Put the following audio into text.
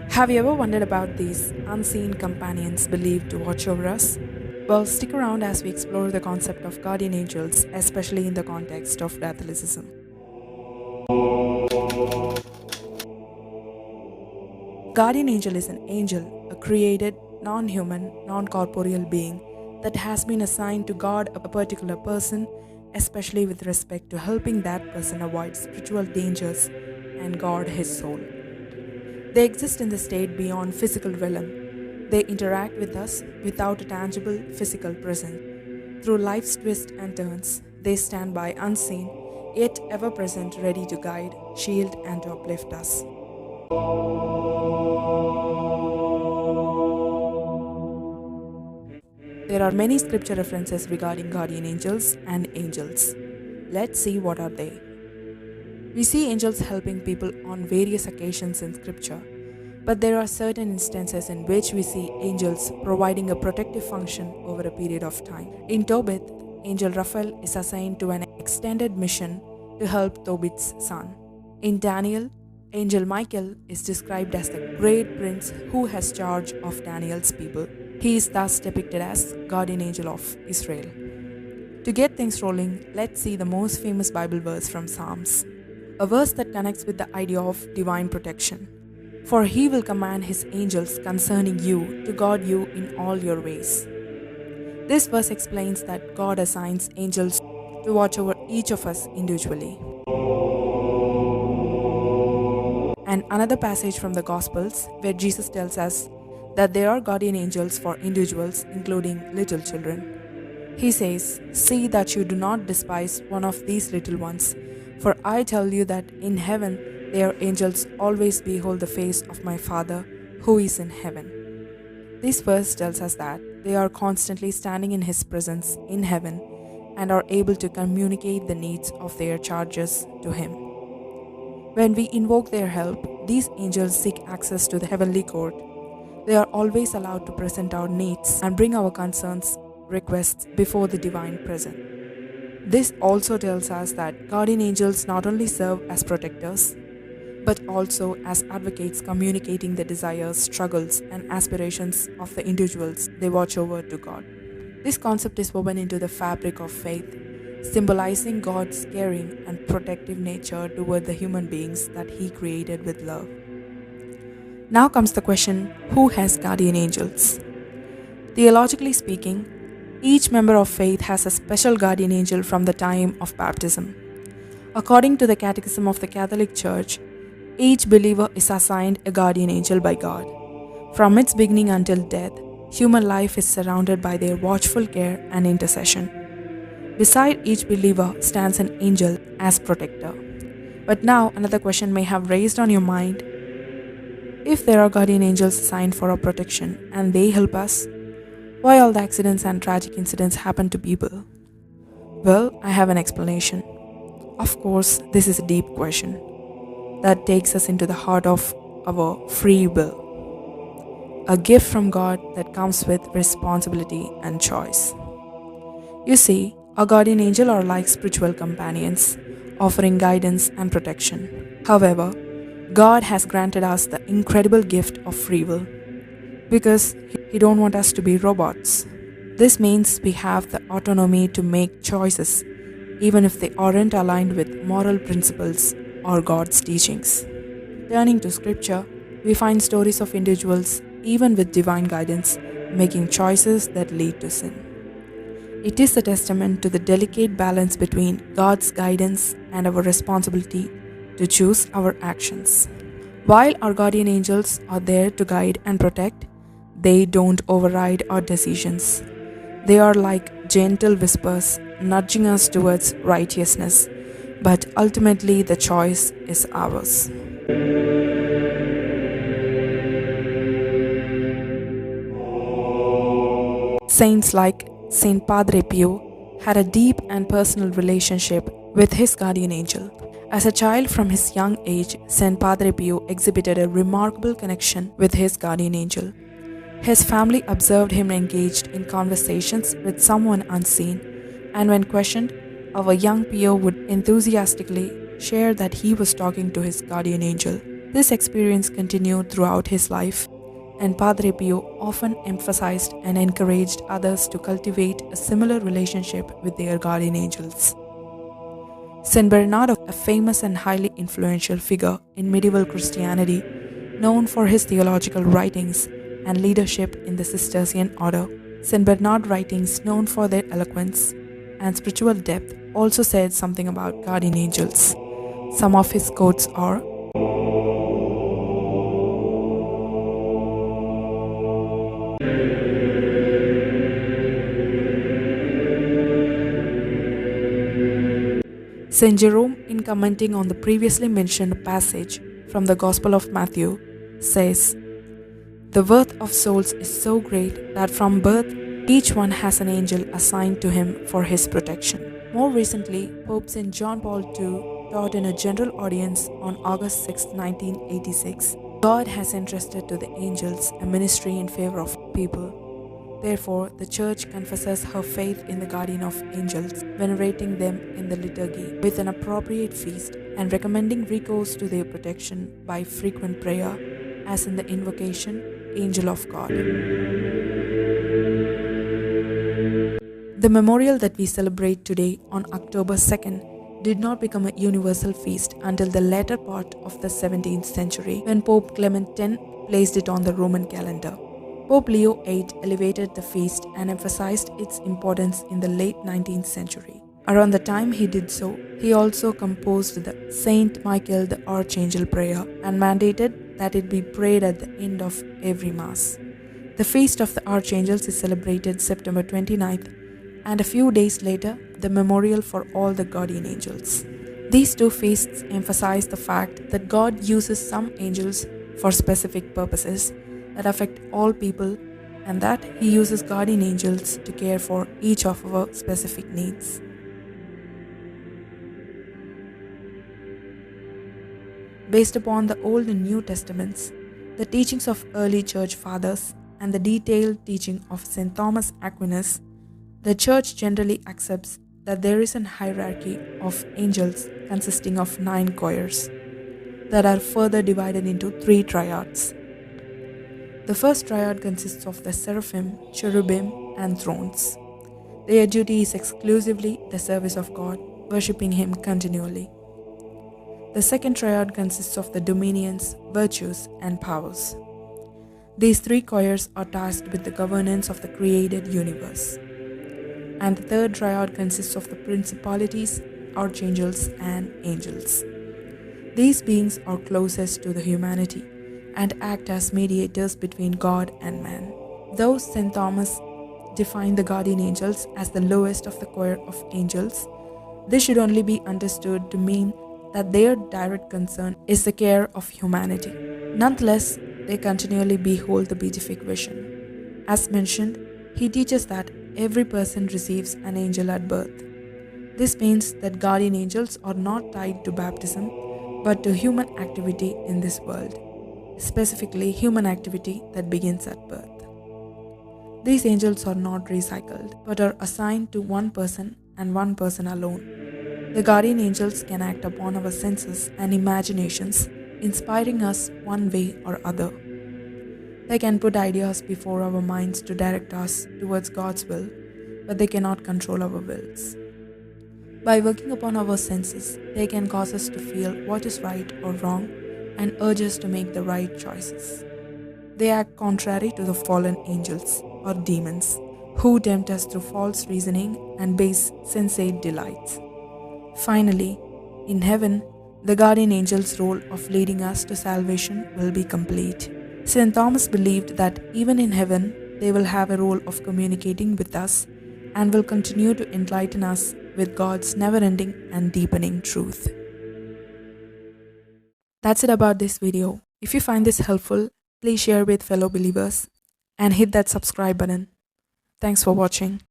Have you ever wondered about these unseen companions believed to watch over us? Well, stick around as we explore the concept of guardian angels, especially in the context of Catholicism. Guardian angel is an angel, a created, non human, non corporeal being that has been assigned to guard a particular person, especially with respect to helping that person avoid spiritual dangers and guard his soul. They exist in the state beyond physical realm. They interact with us without a tangible physical presence. Through life's twists and turns, they stand by unseen, yet ever present, ready to guide, shield, and to uplift us. There are many scripture references regarding guardian angels and angels. Let's see what are they. We see angels helping people on various occasions in scripture, but there are certain instances in which we see angels providing a protective function over a period of time. In Tobit, Angel Raphael is assigned to an extended mission to help Tobit's son. In Daniel, Angel Michael is described as the great prince who has charge of Daniel's people. He is thus depicted as guardian angel of Israel. To get things rolling, let's see the most famous Bible verse from Psalms, a verse that connects with the idea of divine protection. For he will command his angels concerning you to guard you in all your ways. This verse explains that God assigns angels to watch over each of us individually. And another passage from the Gospels where Jesus tells us that there are guardian angels for individuals, including little children. He says, "See that you do not despise one of these little ones, for I tell you that in heaven their angels always behold the face of my Father who is in heaven." This verse tells us that they are constantly standing in His presence in heaven and are able to communicate the needs of their charges to Him. When we invoke their help, these angels seek access to the heavenly court. They are always allowed to present our needs and bring our concerns, requests before the divine presence. This also tells us that guardian angels not only serve as protectors, but also as advocates communicating the desires, struggles, and aspirations of the individuals they watch over to God. This concept is woven into the fabric of faith, symbolizing God's caring and protective nature toward the human beings that He created with love. Now comes the question, who has guardian angels? Theologically speaking, each member of faith has a special guardian angel from the time of baptism. According to the Catechism of the Catholic Church, each believer is assigned a guardian angel by God. From its beginning until death, human life is surrounded by their watchful care and intercession. Beside each believer stands an angel as protector. But now another question may have raised on your mind. If there are guardian angels assigned for our protection and they help us, why all the accidents and tragic incidents happen to people? Well, I have an explanation. Of course, this is a deep question that takes us into the heart of our free will, a gift from God that comes with responsibility and choice. You see, our guardian angel are like spiritual companions, offering guidance and protection. However, God has granted us the incredible gift of free will because He don't want us to be robots. This means we have the autonomy to make choices even if they aren't aligned with moral principles or God's teachings. Turning to scripture, we find stories of individuals, even with divine guidance, making choices that lead to sin. It is a testament to the delicate balance between God's guidance and our responsibility to choose our actions. While our guardian angels are there to guide and protect, they don't override our decisions. They are like gentle whispers nudging us towards righteousness, but ultimately the choice is ours. Saints like Saint Padre Pio had a deep and personal relationship with his guardian angel. As a child from his young age, Saint Padre Pio exhibited a remarkable connection with his guardian angel. His family observed him engaged in conversations with someone unseen, and when questioned, our young Pio would enthusiastically shared that he was talking to his guardian angel. This experience continued throughout his life, and Padre Pio often emphasized and encouraged others to cultivate a similar relationship with their guardian angels. Saint Bernard, a famous and highly influential figure in medieval Christianity, known for his theological writings and leadership in the Cistercian order. Saint Bernard writings, known for their eloquence and spiritual depth, also said something about guardian angels. Some of his quotes are, Saint Jerome, in commenting on the previously mentioned passage from the Gospel of Matthew, says, "The worth of souls is so great that from birth each one has an angel assigned to him for his protection." More recently, Pope St. John Paul II taught in a general audience on August 6, 1986, "God has entrusted to the angels a ministry in favor of people. Therefore, the Church confesses her faith in the guardian of angels, venerating them in the liturgy with an appropriate feast, and recommending recourse to their protection by frequent prayer, as in the invocation, Angel of God." The memorial that we celebrate today on October 2nd did not become a universal feast until the latter part of the 17th century, when Pope Clement X placed it on the Roman calendar. Pope Leo VIII elevated the feast and emphasized its importance in the late 19th century. Around the time he did so, he also composed the Saint Michael the Archangel prayer and mandated that it be prayed at the end of every Mass. The Feast of the Archangels is celebrated September 29th, and a few days later, the memorial for all the guardian angels. These two feasts emphasize the fact that God uses some angels for specific purposes that affect all people, and that He uses guardian angels to care for each of our specific needs. Based upon the Old and New Testaments, the teachings of early Church Fathers, and the detailed teaching of St. Thomas Aquinas, the Church generally accepts that there is a hierarchy of angels consisting of 9 choirs that are further divided into 3 triads. The first triad consists of the seraphim, cherubim, and thrones. Their duty is exclusively the service of God, worshipping Him continually. The second triad consists of the dominions, virtues, and powers. These 3 choirs are tasked with the governance of the created universe. And the third triad consists of the principalities, archangels, and angels. These beings are closest to the humanity and act as mediators between God and man. Though St. Thomas defined the guardian angels as the lowest of the choir of angels, this should only be understood to mean that their direct concern is the care of humanity. Nonetheless, they continually behold the beatific vision. As mentioned, he teaches that every person receives an angel at birth. This means that guardian angels are not tied to baptism, but to human activity in this world, specifically human activity that begins at birth. These angels are not recycled, but are assigned to one person and one person alone. The guardian angels can act upon our senses and imaginations, inspiring us one way or other. They can put ideas before our minds to direct us towards God's will, but they cannot control our wills. By working upon our senses, they can cause us to feel what is right or wrong and urge us to make the right choices. They act contrary to the fallen angels or demons, who tempt us through false reasoning and base sensate delights. Finally, in heaven, the guardian angel's role of leading us to salvation will be complete. St. Thomas believed that even in heaven, they will have a role of communicating with us and will continue to enlighten us with God's never-ending and deepening truth. That's it about this video. If you find this helpful, please share with fellow believers and hit that subscribe button. Thanks for watching.